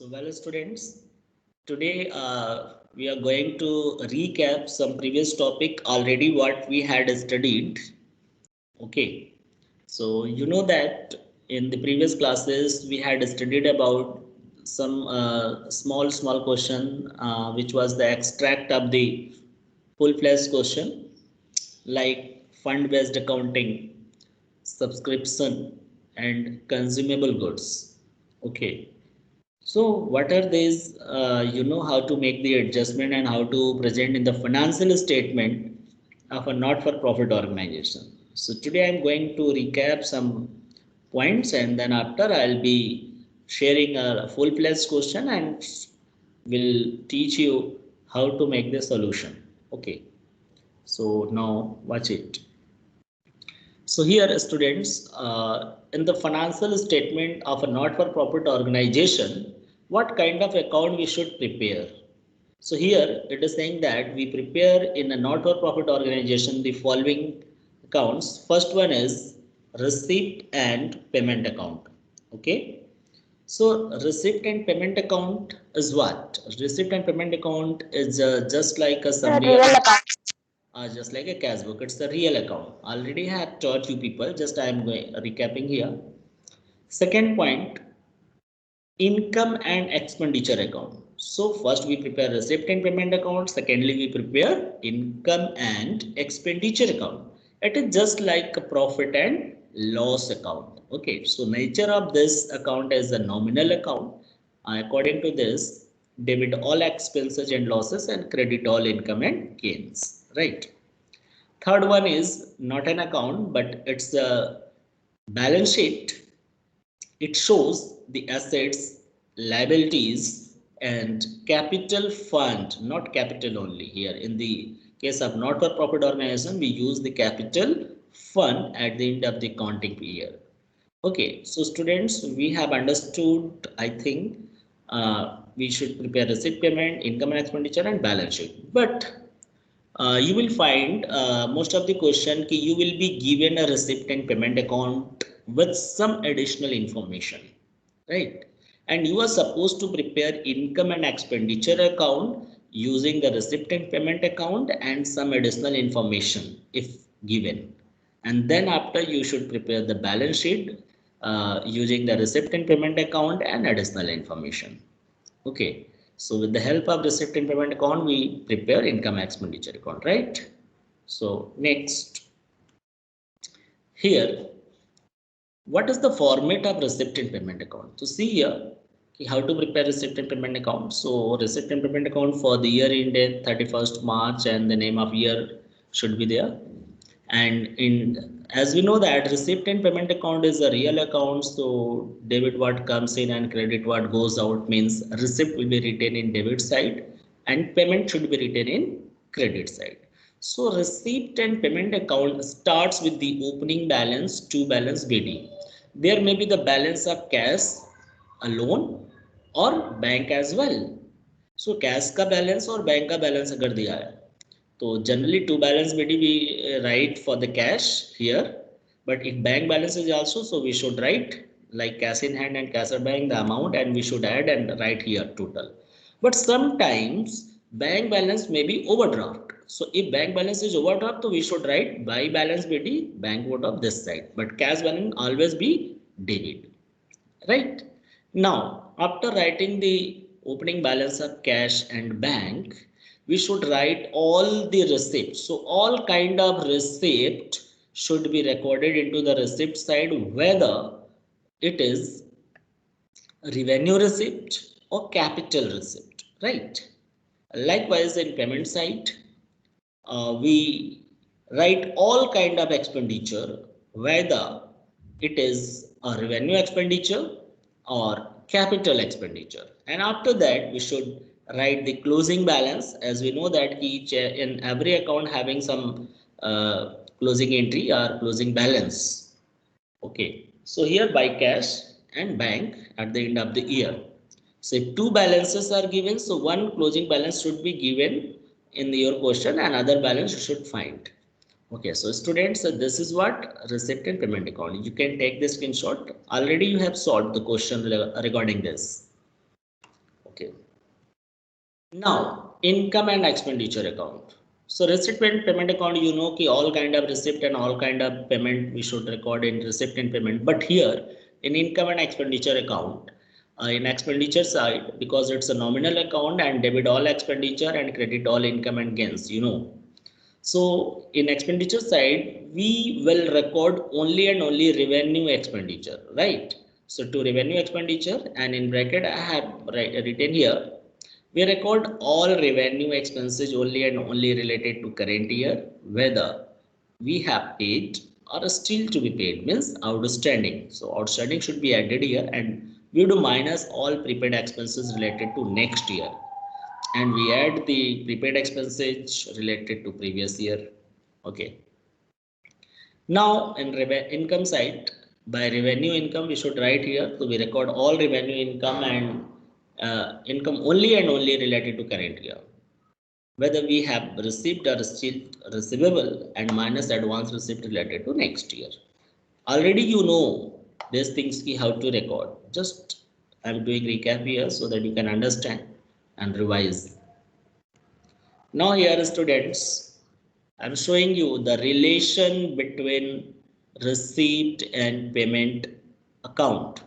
Well, students, today we are going to recap some previous topic already what we had studied. Okay, so you know that in the previous classes we had studied about some small question which was the extract of the full-fledged question like fund-based accounting, subscription, and consumable goods. Okay, so what are these, how to make the adjustment and how to present in the financial statement of a not-for-profit organization. So today I'm going to recap some points and then after I'll be sharing a full-fledged question and will teach you how to make the solution. Okay, so now watch it. So here students, in the financial statement of a not-for-profit organization, what kind of account we should prepare? So here it is saying that we prepare in a not-for-profit organization the following accounts. First one is receipt and payment account. Okay. So receipt and payment account is what? Receipt and payment account is just like a summary just like a cash book. It's the real account. Already I have taught you people. Just I am recapping here. Second point, income and expenditure account. So first we prepare receipt and payment account. Secondly, we prepare income and expenditure account. It is just like a profit and loss account. Okay, so nature of this account is a nominal account. According to this, debit all expenses and losses and credit all income and gains. Right. Third one is not an account, but it's a balance sheet. It shows the assets, liabilities, and capital fund, not capital only here. In the case of not-for-profit organization, we use the capital fund at the end of the accounting period. Okay, so students, we have understood, I think, we should prepare receipt payment, income and expenditure, and balance sheet. But you will find most of the question ki you will be given a receipt and payment account with some additional information, right? And you are supposed to prepare income and expenditure account using the receipt and payment account and some additional information if given. And then after you should prepare the balance sheet using the receipt and payment account and additional information. Okay, so with the help of receipt and payment account, we prepare income expenditure account, right? So next, here, what is the format of receipt and payment account? So see here, how to prepare receipt and payment account. So receipt and payment account for the year ended 31st March and the name of year should be there. And in as we know that receipt and payment account is a real account, so debit what comes in and credit what goes out means receipt will be written in debit side and payment should be written in credit side. So receipt and payment account starts with the opening balance to balance BD. There may be the balance of cash alone or bank as well. So cash का balance और bank का balance अगर दिया है so generally two balance BD we write for the cash here, but if bank balance is also, so we should write like cash in hand and cash at bank the amount and we should add and write here total. But sometimes bank balance may be overdraft. So if bank balance is overdraft, so we should write by balance BD bank vote of this side, but cash balance always be debit, right? Now, after writing the opening balance of cash and bank, we should write all the receipts. So all kind of receipt should be recorded into the receipt side, whether it is revenue receipt or capital receipt, right? Likewise, in payment side, we write all kind of expenditure, whether it is a revenue expenditure or capital expenditure. And after that, we should write the closing balance, as we know that each in every account having some closing entry or closing balance. Okay, so here by cash and bank at the end of the year. So if two balances are given, so one closing balance should be given in your question and other balance you should find. Okay, so students, this is what receipt and payment account. You can take this screenshot. Already you have solved the question regarding this. Now, income and expenditure account. So receipt and payment account, you know कि all kind of receipt and all kind of payment we should record in receipt and payment. But here in income and expenditure account, in expenditure side, because it's a nominal account and debit all expenditure and credit all income and gains, you know. So in expenditure side, we will record only and only revenue expenditure, right? So to revenue expenditure, and in bracket I have written here, we record all revenue expenses only and only related to current year, whether we have paid or still to be paid, means outstanding. So outstanding should be added here, and we do minus all prepaid expenses related to next year, and we add the prepaid expenses related to previous year. Okay. Now in income side, by revenue income we should write here. So we record all revenue income and income only and only related to current year, whether we have received or still receivable, and minus advance receipt related to next year. Already you know these things how to record. Just I'm doing recap here so that you can understand and revise. Now here students, I'm showing you the relation between receipt and payment account,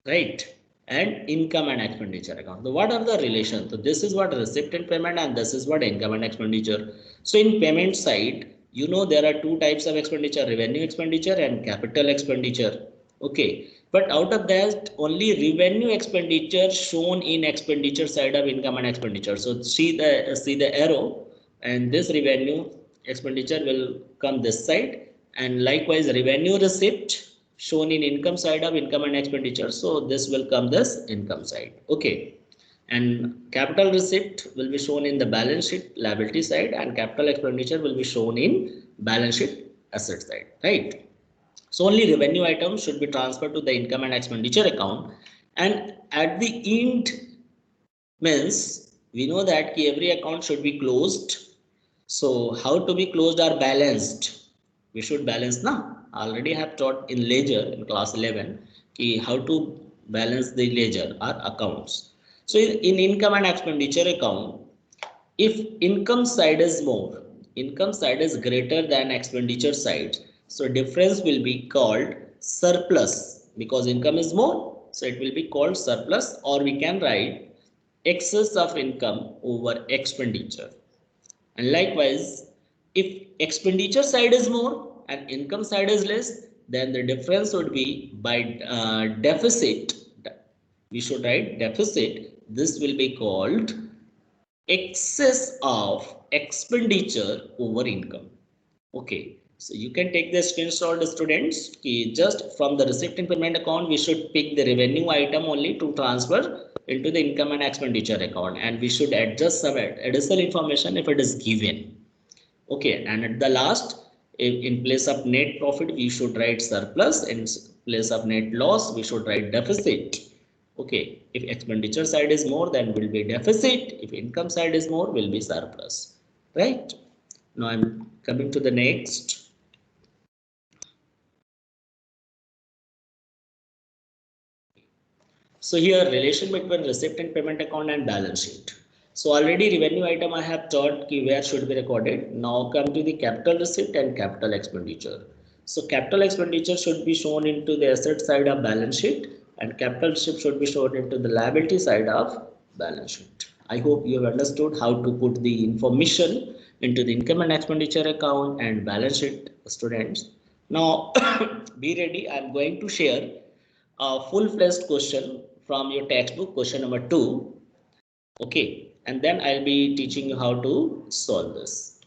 right? And income and expenditure account. So what are the relations? So this is what receipt and payment, and this is what income and expenditure. So in payment side, you know there are two types of expenditure, revenue expenditure and capital expenditure. Okay, but out of that only revenue expenditure shown in expenditure side of income and expenditure. So see the arrow, and this revenue expenditure will come this side, and likewise revenue receipt shown in income side of income and expenditure. So this will come this income side. Okay. And capital receipt will be shown in the balance sheet liability side, and capital expenditure will be shown in balance sheet asset side, right? So only revenue items should be transferred to the income and expenditure account, and at the end means we know that every account should be closed. So how to be closed or balanced? We should balance now. Already have taught in ledger in class 11 how to balance the ledger or accounts. So in income and expenditure account, if income side is more, income side is greater than expenditure side, so difference will be called surplus, because income is more, so it will be called surplus, or we can write excess of income over expenditure. And likewise, if expenditure side is more and income side is less, then the difference would be by deficit. We should write deficit. This will be called excess of expenditure over income. Okay, so you can take the screenshot, students. Just from the receipt and payment account, we should pick the revenue item only to transfer into the income and expenditure account, and we should adjust some additional information if it is given. Okay, and at the last, in place of net profit, we should write surplus. In place of net loss, we should write deficit. Okay, if expenditure side is more, then will be deficit. If income side is more, will be surplus. Right? Now I'm coming to the next. So here relation between receipt and payment account and balance sheet. So already revenue item I have taught where should be recorded. Now come to the capital receipt and capital expenditure. So capital expenditure should be shown into the asset side of balance sheet, and capital receipt should be shown into the liability side of balance sheet. I hope you have understood how to put the information into the income and expenditure account and balance sheet, students. Now be ready. I am going to share a full-fledged question from your textbook, question number 2. Okay, and then I'll be teaching you how to solve this.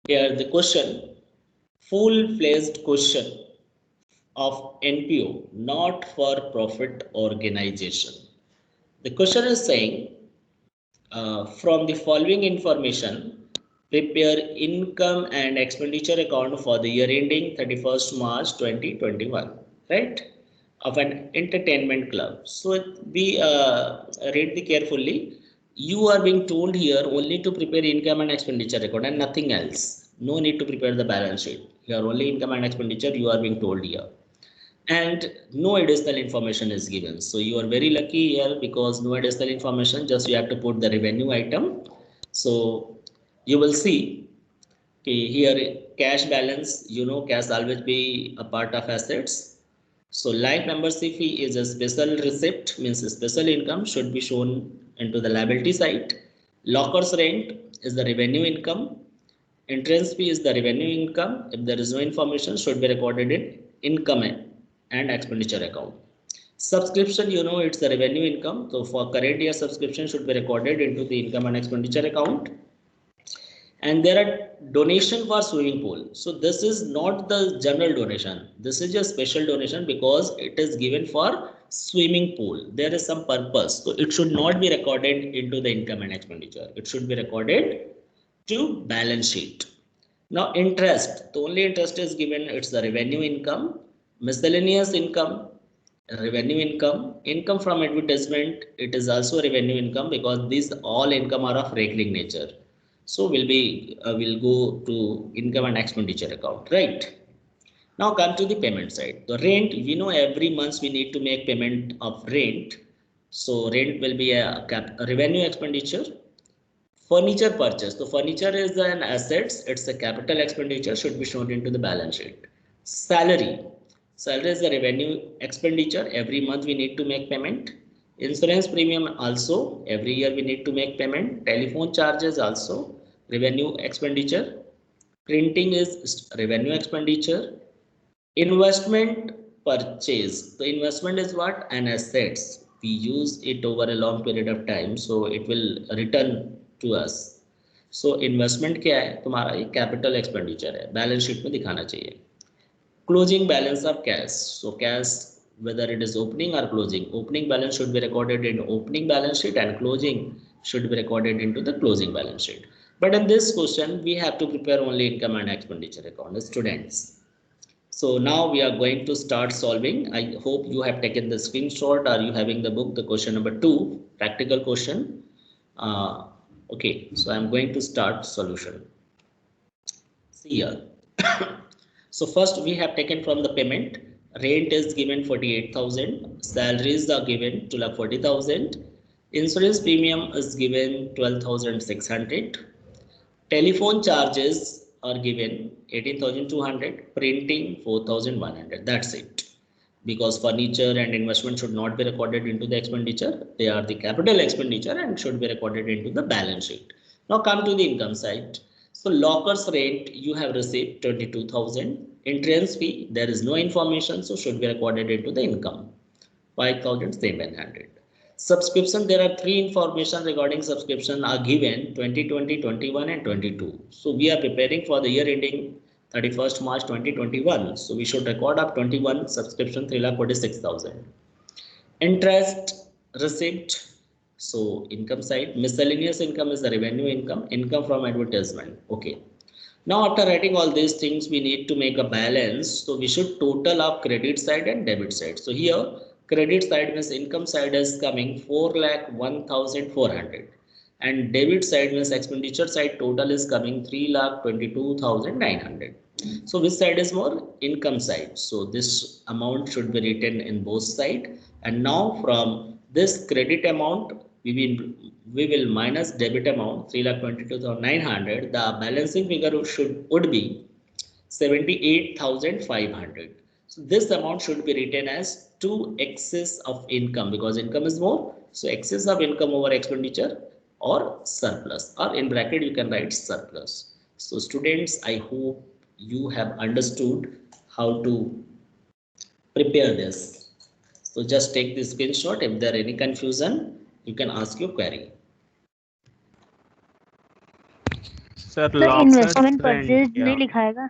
Here the question, full-fledged question of NPO, not for profit organization. The question is saying, from the following information, prepare income and expenditure account for the year ending 31st March 2021, right? Of an entertainment club. So be read the carefully. You are being told here only to prepare income and expenditure record and nothing else. No need to prepare the balance sheet. Here only income and expenditure you are being told here. and no additional information is given. So you are very lucky here because no additional information, just you have to put the revenue item. So you will see, okay, here cash balance, cash always be a part of assets. So life membership fee is a special receipt, means a special income should be shown into the liability side. Lockers rent is the revenue income. Entrance fee is the revenue income. If there is no information, should be recorded in income and expenditure account. Subscription, it's the revenue income. So for current year subscription should be recorded into the income and expenditure account. And there are donation for swimming pool. So this is not the general donation. This is a special donation because it is given for swimming pool. There is some purpose. So it should not be recorded into the income and expenditure. It should be recorded to balance sheet. Now interest, the only interest is given, it's the revenue income. Miscellaneous income, revenue income. Income from advertisement, it is also revenue income because these all income are of recurring nature. So we'll go to income and expenditure account, right? Now come to the payment side. The rent, every month we need to make payment of rent. So rent will be a revenue expenditure. Furniture purchase. So furniture is an assets. It's a capital expenditure, should be shown into the balance sheet. Salary. Salary is a revenue expenditure. Every month we need to make payment. Insurance premium also every year we need to make payment. Telephone charges also revenue expenditure. Printing is revenue expenditure. Investment purchase. The investment is what? An assets. We use it over a long period of time, so it will return to us. So investment क्या है तुम्हारा? ये capital expenditure है, balance sheet में दिखाना चाहिए. Closing balance of cash. So cash, whether it is opening or closing, opening balance should be recorded in opening balance sheet and closing should be recorded into the closing balance sheet. But in this question, we have to prepare only income and expenditure account, students. So now we are going to start solving. I hope you have taken the screenshot. Are you having the book? The question number 2, practical question. Okay, so I'm going to start solution. See here. So first we have taken from the payment. Rent is given 48,000. Salaries are given 2,40,000. Insurance premium is given 12,600. Telephone charges are given 18,200, printing 4,100. That's it. Because furniture and investment should not be recorded into the expenditure. They are the capital expenditure and should be recorded into the balance sheet. Now come to the income side. So lockers rent you have received 22,000. Entrance fee, there is no information, so should be recorded into the income 5,700. Subscription, there are 3 information regarding subscription are given 2020, 21 and 22. So we are preparing for the year ending 31st March 2021. So we should record up 21 subscription 3,46,000. Interest receipt. So income side, miscellaneous income is the revenue income, income from advertisement. Okay. Now after writing all these things, we need to make a balance. So we should total up credit side and debit side. So here credit side means income side is coming 4,01,400 and debit side means expenditure side total is coming 3,22,900. So which side is more? Income side. So this amount should be written in both side. And now from this credit amount, we will minus debit amount 3,22,900. The balancing figure would be 78,500. So this amount should be written as 2 excess of income because income is more. So excess of income over expenditure or surplus, or in bracket you can write surplus. So students, I hope you have understood how to prepare this. So just take this screenshot. If there any confusion, you can ask your query. Sir investment purchase नहीं लिखाएगा?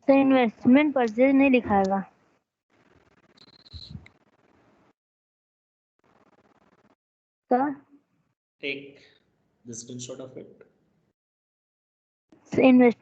Sir investment purchase नहीं लिखाएगा? Sir take the screenshot of it. Invest